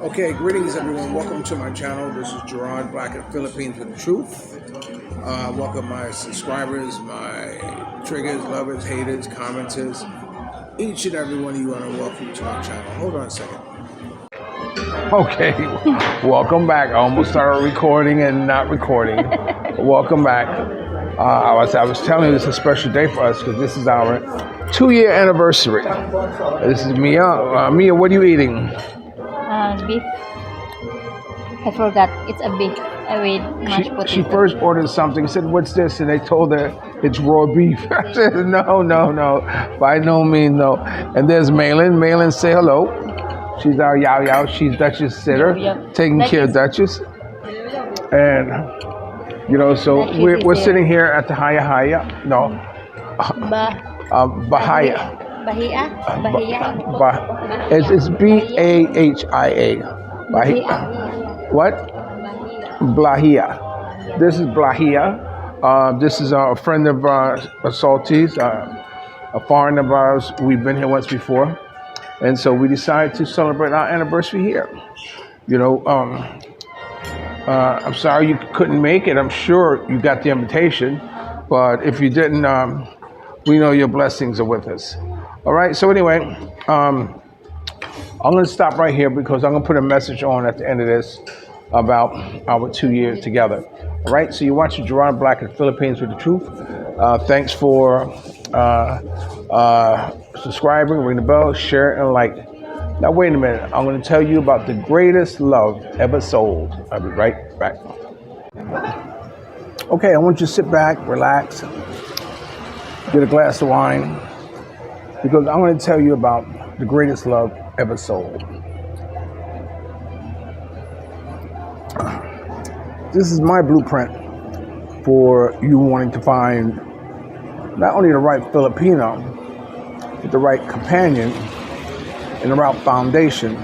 Okay, greetings everyone. Welcome to my channel. This is Gerard, Black in the Philippines with the truth. Welcome my subscribers, my triggers, lovers, haters, commenters. Each and every one of you are welcome to my channel. Hold on a second. Okay, welcome back. I almost started recording and not recording. Welcome back. I was telling you this is a special day for us because this is our 2-year anniversary. This is Mia. Mia, what are you eating? Beef. I forgot. It's a beef with mashed potato. She first ordered something, said, "What's this?" And they told her it's raw beef. I said, no. By no means, no. And there's Malin. Malin, say hello. She's our Yao. She's Duchess sitter, taking care of Duchess. And, so we're sitting here at the Bahia. It's Bahia. What? Bahia. This is Bahia. This is a friend of Salty's, a foreign of ours. We've been here once before. And so we decided to celebrate our anniversary here. I'm sorry you couldn't make it. I'm sure you got the invitation. But if you didn't, we know your blessings are with us. All right, so anyway, I'm going to stop right here because I'm going to put a message on at the end of this about our 2 years together. All right, so you're watching Gerard Black in the Philippines with the truth. Thanks for subscribing, ring the bell, share, and like. Now, wait a minute. I'm going to tell you about the greatest love ever sold. I'll be right back. Okay, I want you to sit back, relax, get a glass of wine, because I'm going to tell you about the greatest love ever sold. This is my blueprint for you wanting to find not only the right Filipino, but the right companion and the right foundation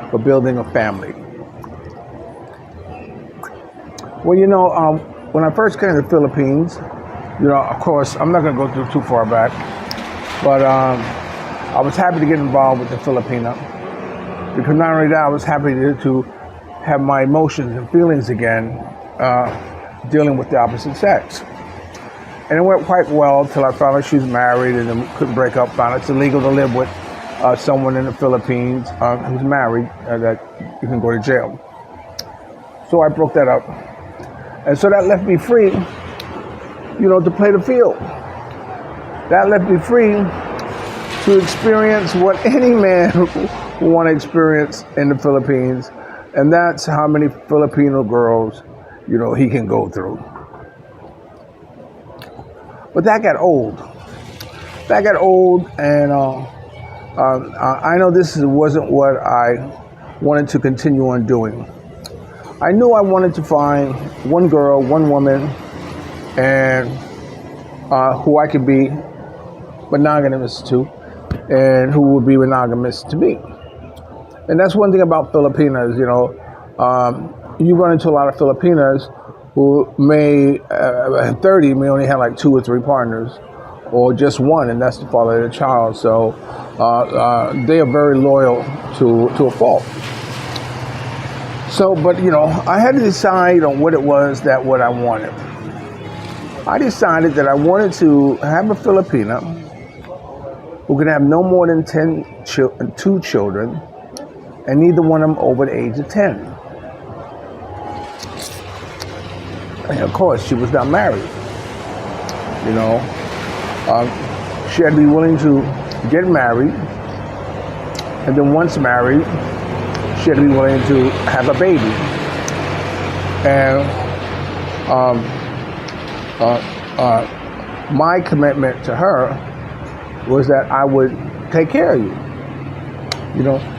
for building a family. Well, when I first came to the Philippines, of course, I'm not going to go too far back, but I was happy to get involved with the Filipina because not only that, I was happy to have my emotions and feelings again dealing with the opposite sex. And it went quite well till I found out she was married and then couldn't break up, found it's illegal to live with someone in the Philippines who's married, that you can go to jail. So I broke that up. And so that left me free, to play the field. That left me free to experience what any man would want to experience in the Philippines. And that's how many Filipino girls, he can go through. But that got old. And I know this wasn't what I wanted to continue on doing. I knew I wanted to find one girl, one woman, and who I could be monogamous to, and who would be monogamous to me. And that's one thing about Filipinas, you run into a lot of Filipinas who at 30 may only have like 2 or 3 partners, or just one, and that's the father of the child. So they are very loyal to a fault. So, but I had to decide on what it was what I wanted. I decided that I wanted to have a Filipina who could have no more than 2 children, and neither one of them over the age of 10. And of course, she was not married. She had to be willing to get married, and then once married, she had to be willing to have a baby. And my commitment to her was that I would take care of you.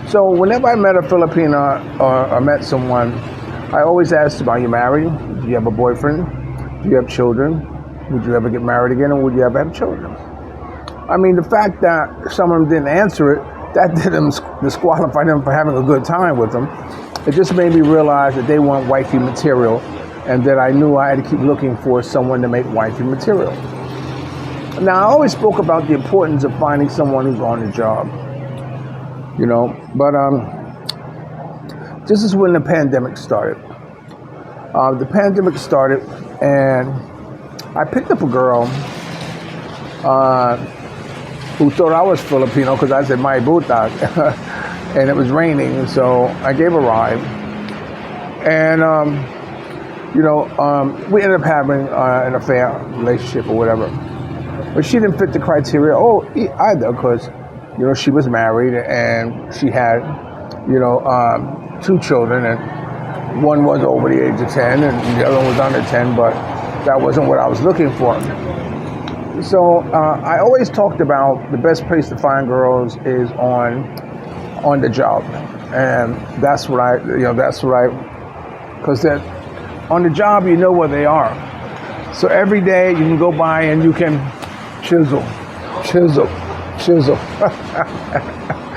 So whenever I met a Filipina or met someone, I always asked them, are you married? Do you have a boyfriend? Do you have children? Would you ever get married again, or would you ever have children? I mean, the fact that some of them didn't answer it, that didn't disqualify them for having a good time with them. It just made me realize that they weren't wifey material, and that I knew I had to keep looking for someone to make wifey material. Now, I always spoke about the importance of finding someone who's on the job, but this is when the pandemic started. The pandemic started, and I picked up a girl who thought I was Filipino because I said "my buta," and it was raining, so I gave a ride. And we ended up having an affair, relationship, or whatever. But she didn't fit the criteria either because, she was married and she had, 2 children, and one was over the age of 10 and the other one was under 10, but that wasn't what I was looking for. So I always talked about the best place to find girls is on the job. And that's what because on the job, you know where they are. So every day you can go by and you can chisel.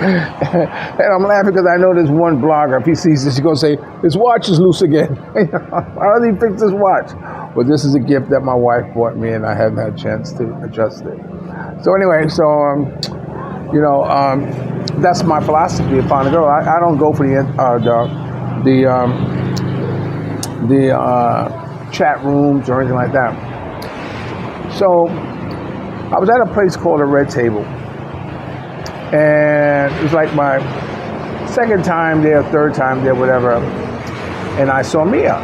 And I'm laughing because I know there's one blogger, if he sees this, he's going to say, his watch is loose again. How did he fix his watch? Well, this is a gift that my wife bought me, and I haven't had a chance to adjust it. So anyway, that's my philosophy of finding a girl. I don't go for the chat rooms or anything like that. So I was at a place called a Red Table, and it was like my second time there, third time there, whatever, and I saw Mia.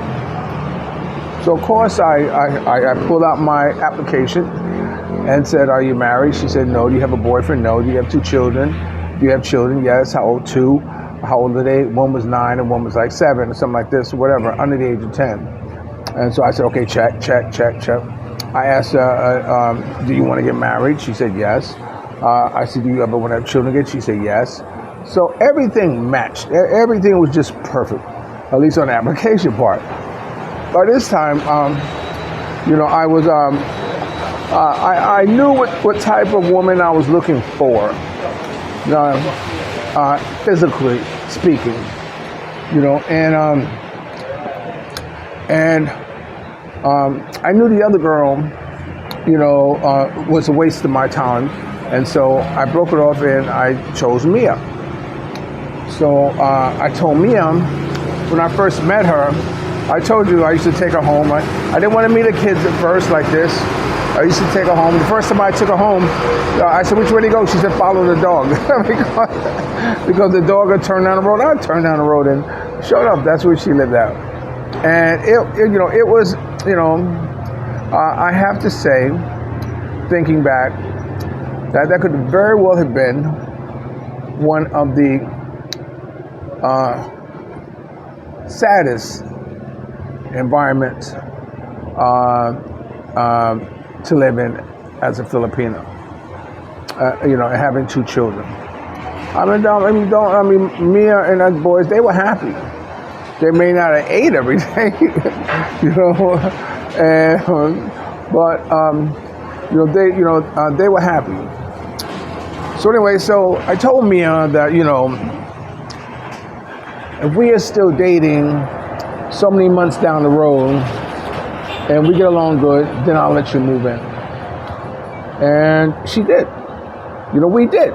So of course I pulled out my application and said, "Are you married?" She said, "No." "Do you have a boyfriend?" "No." "Do you have 2 children?" "Do you have children?" "Yes." "How old?" 2. "How old are they?" One was 9 and one was like 7 or something like this, or whatever, under the age of 10. And so I said, "Okay, check. I asked her, "Do you want to get married?" She said, "Yes." I said, "Do you ever want to have children again?" She said, "Yes." So everything matched. Everything was just perfect, at least on the application part. By this time, I was, I knew what type of woman I was looking for, physically speaking, and I knew the other girl, was a waste of my time, and so I broke it off and I chose Mia. So I told Mia when I first met her, I told you I used to take her home. I didn't want to meet the kids at first like this. I used to take her home. The first time I took her home, I said, "Which way to go?" She said, "Follow the dog." because the dog would turn down the road. I'd turn down the road, and sure enough, that's where she lived at. And it was, I have to say, thinking back, that could very well have been one of the saddest environments to live in as a Filipino. Having 2 children. Mia and us boys, they were happy. They may not have ate every day, but they were happy. So anyway, so I told Mia that if we are still dating so many months down the road and we get along good, then I'll let you move in. And she did. We did.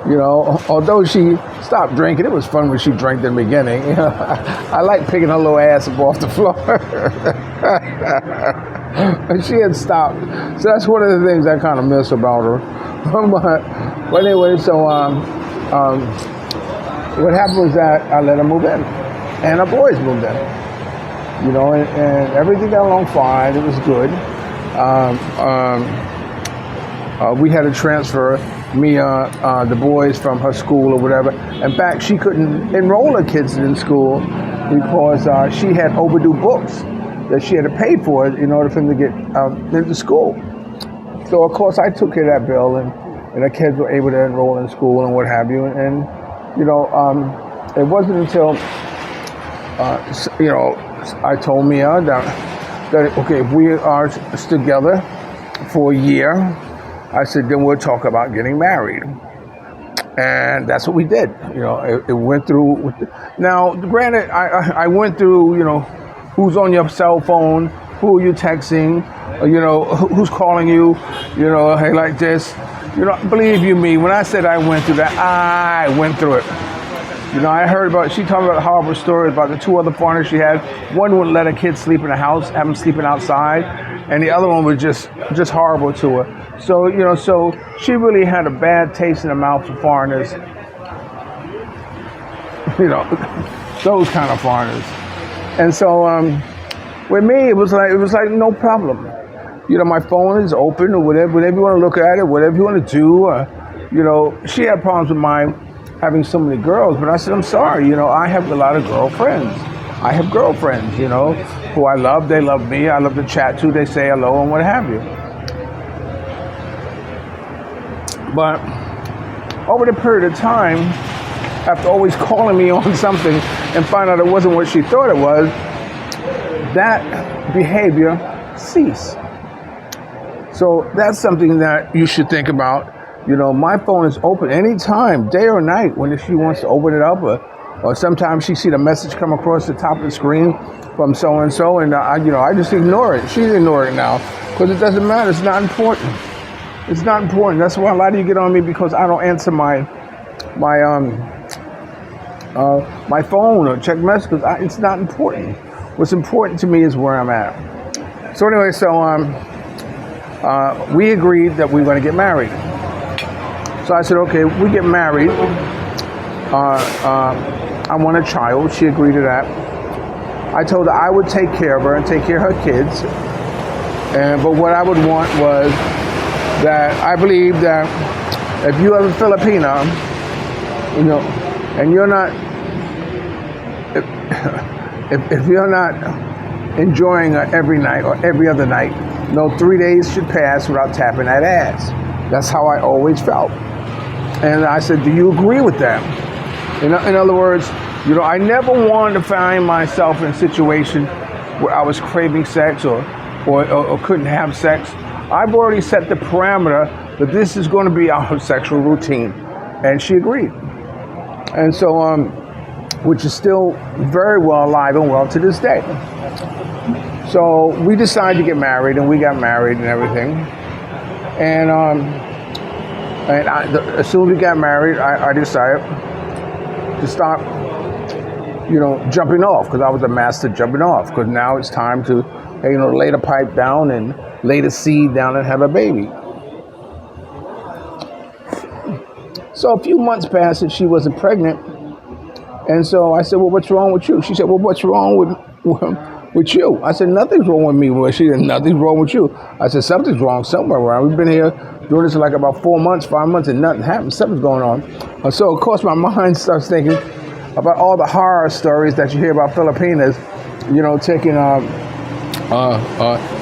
Although she stopped drinking, it was fun when she drank in the beginning. I like picking her little ass up off the floor. And she had stopped. So that's one of the things I kind of miss about her. but anyway, so what happened was that I let her move in. And our boys moved in. And everything got along fine. It was good. We had to transfer Mia, the boys from her school or whatever. In fact, she couldn't enroll her kids in school because she had overdue books that she had to pay for in order for them to get into school. So, of course, I took care of that bill, and the kids were able to enroll in school and what have you. And it wasn't until, I told Mia that, okay, if we are together for a year, I said, then we'll talk about getting married. And that's what we did. It went through. Now, granted, I went through, who's on your cell phone, who are you texting, who's calling you, hey, like this. Believe you me, when I said I went through that, I went through it. You know, I heard about, she told me about horrible stories about the two other foreigners she had. One wouldn't let a kid sleep in the house, have him sleeping outside, and the other one was just horrible to her. So, you know, so she really had a bad taste in the mouth for foreigners. You know, those kind of foreigners. And so, with me, it was like no problem. You know, my phone is open, or whatever you want to look at it, whatever you want to do. You know, she had problems with my having so many girls, but I said, I'm sorry, you know, I have a lot of girlfriends. I have girlfriends, you know, who I love, they love me, I love to chat to, they say hello and what have you. But over the period of time, after always calling me on something and find out it wasn't what she thought it was, that behavior ceased. So that's something that you should think about. You know, my phone is open anytime, day or night, when she wants to open it up, or sometimes she see the message come across the top of the screen from so-and-so, and I just ignore it. She's ignoring it now, because it doesn't matter. It's not important. It's not important. That's why a lot of you get on me, because I don't answer my phone or check messages. It's not important. What's important to me is where I'm at. So anyway, we agreed that we were going to get married. So I said, okay, we get married. I want a child. She agreed to that. I told her I would take care of her and take care of her kids. But what I would want was that I believe that if you have a Filipina, you know, and you're not, if you're not enjoying her every night or every other night, no 3 days should pass without tapping that ass. That's how I always felt. And I said, do you agree with that? In other words, you know, I never wanted to find myself in a situation where I was craving sex or couldn't have sex. I've already set the parameter that this is going to be our sexual routine. And she agreed. And so, which is still very well alive and well to this day. So we decided to get married, and we got married and everything. And as soon as we got married, I decided to stop, you know, jumping off, because I was a master jumping off. Because now it's time to, you know, lay the pipe down and lay the seed down and have a baby. So a few months passed and she wasn't pregnant. And so I said, well, what's wrong with you? She said, well, what's wrong with you? I said, nothing's wrong with me. Well, she said, nothing's wrong with you. I said, something's wrong somewhere around. We've been here doing this like about 4 months, 5 months, and nothing happened. Something's going on. So, of course, my mind starts thinking about all the horror stories that you hear about Filipinas, you know, taking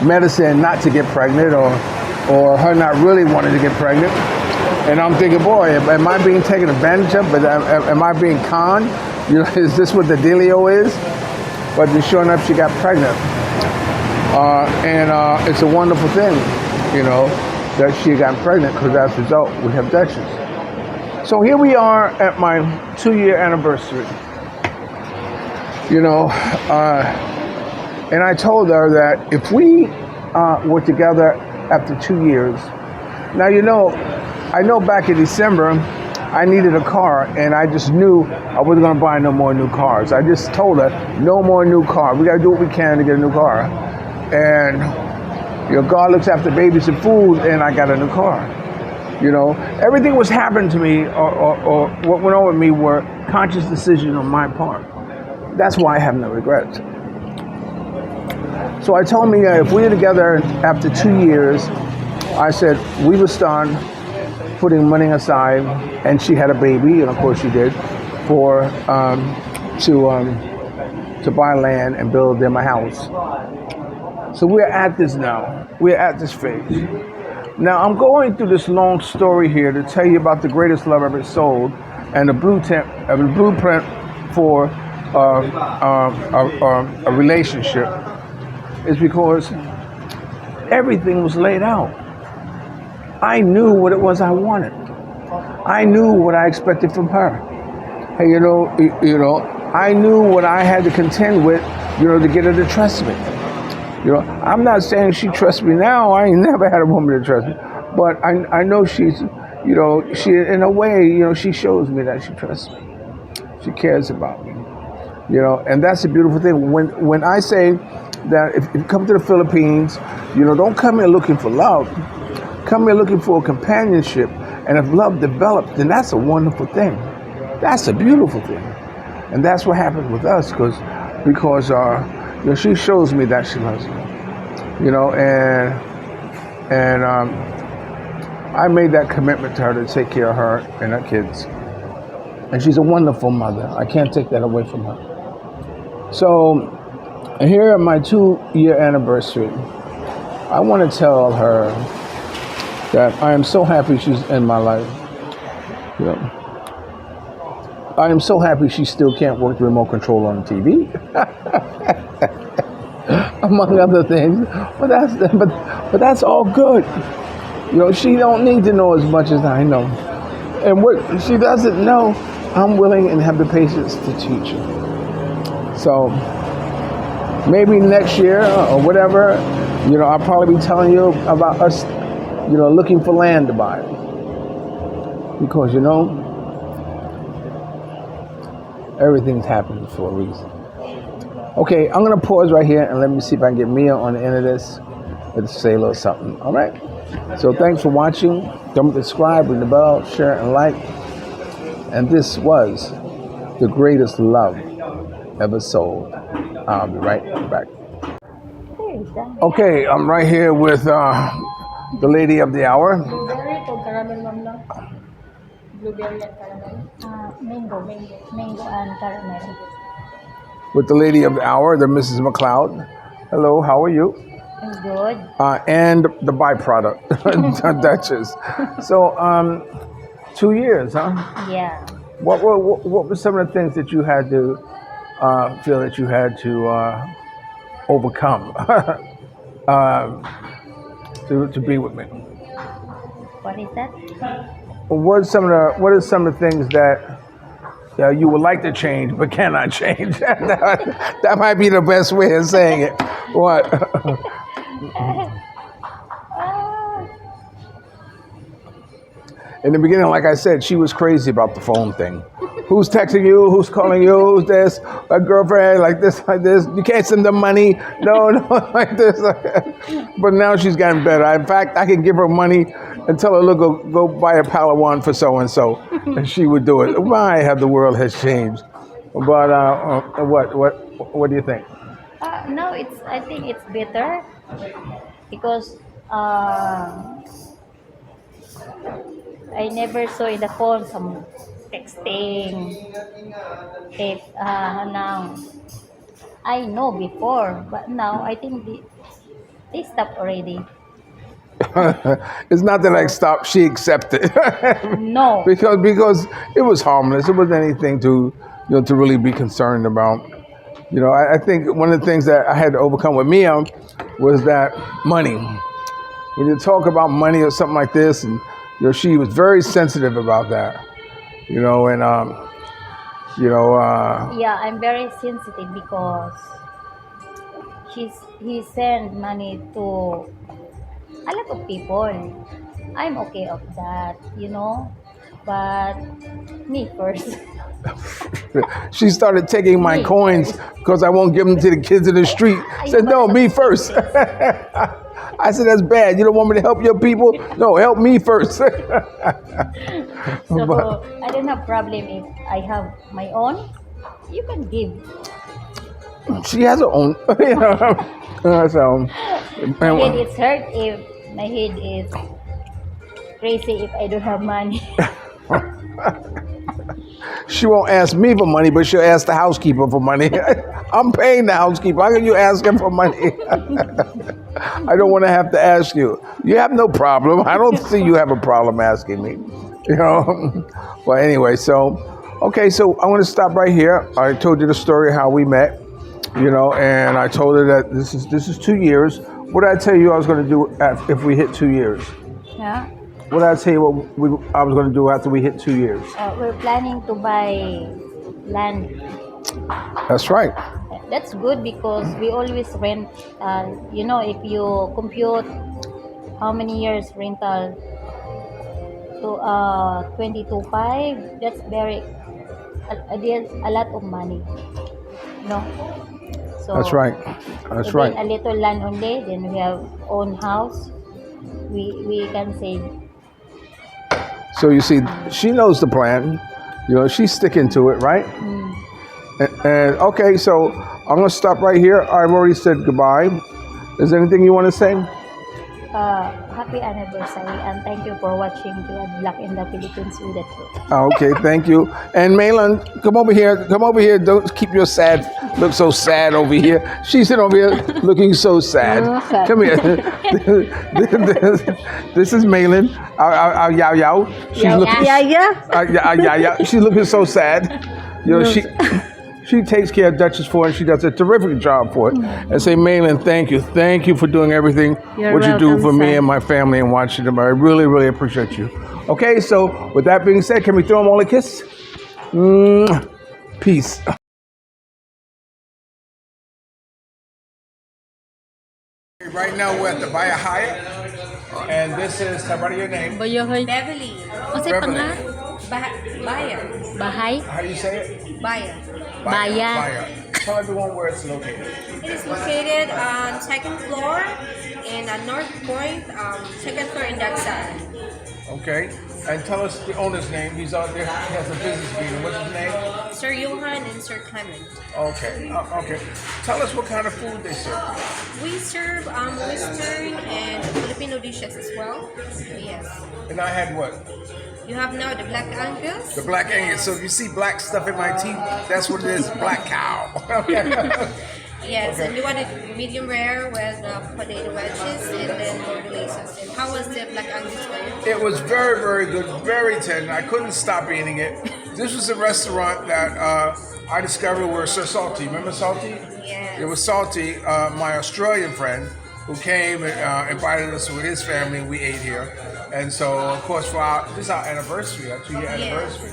medicine not to get pregnant, or her not really wanting to get pregnant. And I'm thinking, boy, am I being taken advantage of? But am I being conned? You know, is this what the dealio is? But sure enough, she got pregnant. And it's a wonderful thing, you know, that she got pregnant, because as a result, we have Dexys. So here we are at my 2-year anniversary. You know, and I told her that if we were together after 2 years, now, you know, I know back in December, I needed a car, and I just knew I wasn't going to buy no more new cars. I just told her, no more new car. We got to do what we can to get a new car. And, you know, God looks after babies and fools, and I got a new car. You know, everything was happening to me, or what went on with me were conscious decisions on my part. That's why I have no regrets. So I told me if we were together after 2 years, I said we would start putting money aside, and she had a baby, and of course she did, for to buy land and build them a house. So we're at this now. We're at this phase. Now I'm going through this long story here to tell you about the greatest love ever sold, and the blueprint for a relationship is because everything was laid out. I knew what it was I wanted. I knew what I expected from her. Hey, you know, I knew what I had to contend with, you know, to get her to trust me. You know, I'm not saying she trusts me now. I ain't never had a woman to trust me, but I know she's, you know, she, in a way, you know, she shows me that she trusts me. She cares about me. And that's the beautiful thing. When I say that if you come to the Philippines, don't come here looking for love. Come here looking for companionship. And if love develops, then that's a wonderful thing. That's a beautiful thing. And that's what happens with us because she shows me that she loves me. And I made that commitment to her to take care of her and her kids. And she's a wonderful mother. I can't take that away from her. So here at my 2-year anniversary, I want to tell her that I am so happy she's in my life. I am so happy she still can't work the remote control on the TV, among other things. But that's all good. She don't need to know as much as I know. And what she doesn't know, I'm willing and have the patience to teach her. So maybe next year or whatever, I'll probably be telling you about us, looking for land to buy. Because, everything's happening for a reason. Okay, I'm going to pause right here and let me see if I can get Mia on the end of this. Let's say a little something, all right? So thanks for watching. Don't forget to subscribe, ring the bell, share, and like. And this was the greatest love ever sold. I'll be right back. Okay, I'm right here with the lady of the hour. Blueberry to caramel, ma'am, no? Blueberry and caramel. Mango and caramel. With the lady of the hour, the Mrs. McLeod. Hello, how are you? I'm good. And the byproduct, Duchess. So, 2 years, huh? Yeah. What were some of the things that you had to feel that you had to overcome to be with me? What is that? What are some of the things that you would like to change but cannot change? That might be the best way of saying it. What? In the beginning, like I said, she was crazy about the phone thing. Who's texting you? Who's calling you? Who's this? A girlfriend like this, like this. You can't send them money. No, like this. But now she's gotten better. In fact, I can give her money and tell her, look, go buy a Palawan for so and so, and she would do it. My, how the world has changed. But what do you think? No, I think it's better because I never saw in the phone some texting. If now I know before, but now I think they stopped already. It's not that I stopped. She accepted. No. because it was harmless. It wasn't anything to to really be concerned about. I think one of the things that I had to overcome with Mia was that money. When you talk about money or something like this, and she was very sensitive about that. Yeah, I'm very sensitive because he sent money to a lot of people. I'm okay of that, but me first. She started taking my Me coins first. because I won't give them to the kids in the street. Said, no, me first. I said, that's bad. You don't want me to help your people? No, help me first. So I don't have problem if I have my own. You can give. She has her own. So, My head is hurt if my head is crazy if I don't have money. she won't ask me for money, but she'll ask the housekeeper for money. I'm paying the housekeeper. How can you ask him for money? I don't want to have to ask you. You have no problem. I don't see you have a problem asking me. Well, anyway, okay, so I want to stop right here. I told you the story how we met, and I told her that this is 2 years. What did I tell you I was going to do if we hit 2 years? Yeah. What did I tell you I was going to do after we hit 2 years? We're planning to buy land. That's right. That's good because we always rent. If you compute how many years rental to 22.5, that's very there's a lot of money, no? So That's right. That's even right. a little land only, then we have own house. We can save. So you see, she knows the plan. You know, she's sticking to it, right? Mm. And okay, so I'm gonna stop right here. I've already said goodbye. Is there anything you want to say? Happy anniversary and thank you for watching Gerard Black in the Philippines with the truth. Okay, thank you. And Malin, come over here. Come over here. Don't keep your sad, look so sad over here. She's sitting over here looking so sad. Sad. Come here. This is Malin. Our Yao Yao. She's looking. Yeah. She's looking so sad. You know, she takes care of Duchess for it, and she does a terrific job for it. And say, Malin, thank you. Thank you for doing everything what you do for me and my family and watching them. I really, really appreciate you. Okay, so with that being said, can we throw them all a kiss? Peace. Right now we're at the Bahia Hyatt, and this is, what is your name? Beverly. Beverly. Bahia. Bahay? How do you say it? Bahia. Bahia. Tell everyone where it's located. It is located on second floor in a North Point, second floor in that side. Okay, and tell us the owner's name. He's out there. He has a business meeting. What's his name? Sir Johan and Sir Clement. Okay. Okay. Tell us what kind of food they serve. We serve Western and Filipino dishes as well. Yes. And I had what? You have now the Black Angus. The black Angus. So if you see black stuff in my teeth, that's what it is. Black cow. Yes, and you want it medium rare with potato wedges and then bordelaces. And how was the Black Angus for you? It was very, very good. Very tender. I couldn't stop eating it. This was a restaurant that I discovered where Sir Salty. Remember Salty? Yes. It was Salty, my Australian friend, who came and invited us with his family, and we ate here. And so, of course, this is our anniversary, our 2-year anniversary.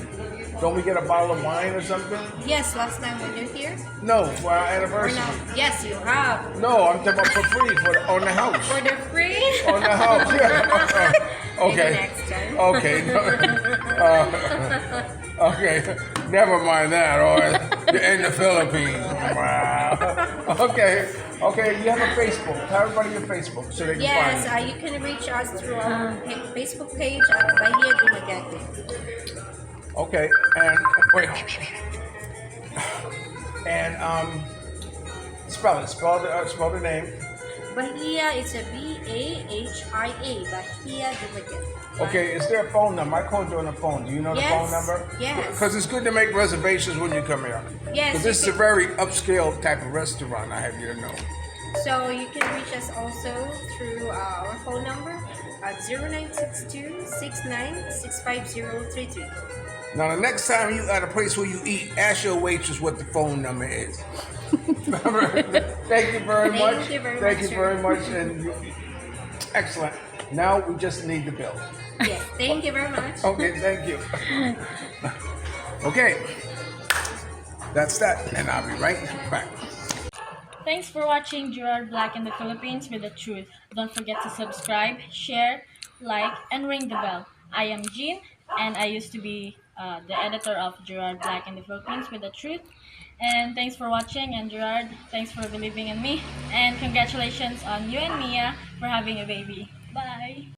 Don't we get a bottle of wine or something? Yes, last time when you're here. No, for our Or anniversary. no? Yes, you have. No, I'm talking about for free on the house. For the free? On the house, yeah. Okay. Maybe next time. Okay. Okay. Never mind that. Or you're in the Philippines. Wow. Okay. Okay. You have a Facebook. Tell everybody your Facebook so they can Yes, find you. you can reach us through our Facebook page at Bahia Dumagate. Okay. And wait. And spell it. Spell the name. Bahia, it's a Bahia, Bahia Dumagate. Okay, is there a phone number? I called you on the phone. Do you know the phone Yes, number? yes. Because it's good to make reservations when you come here. Yes, Because this is you a very upscale type of restaurant, I have you to know. So you can reach us also through our phone number at 0962-69-65033. Now, the next time you at a place where you eat, ask your waitress what the phone number is. Thank you very much. Thank you very Thank much, you sir. very much. And excellent. Now we just need the bill. Yes, thank you very much. Okay, thank you. Okay, that's that, and I'll be right back. Thanks for watching Gerard Black in the Philippines with the truth. Don't forget to subscribe, share, like, and ring the bell. I am Jean, and I used to be the editor of Gerard Black in the Philippines with the truth. And thanks for watching, and Gerard, thanks for believing in me. And congratulations on you and Mia for having a baby. Bye!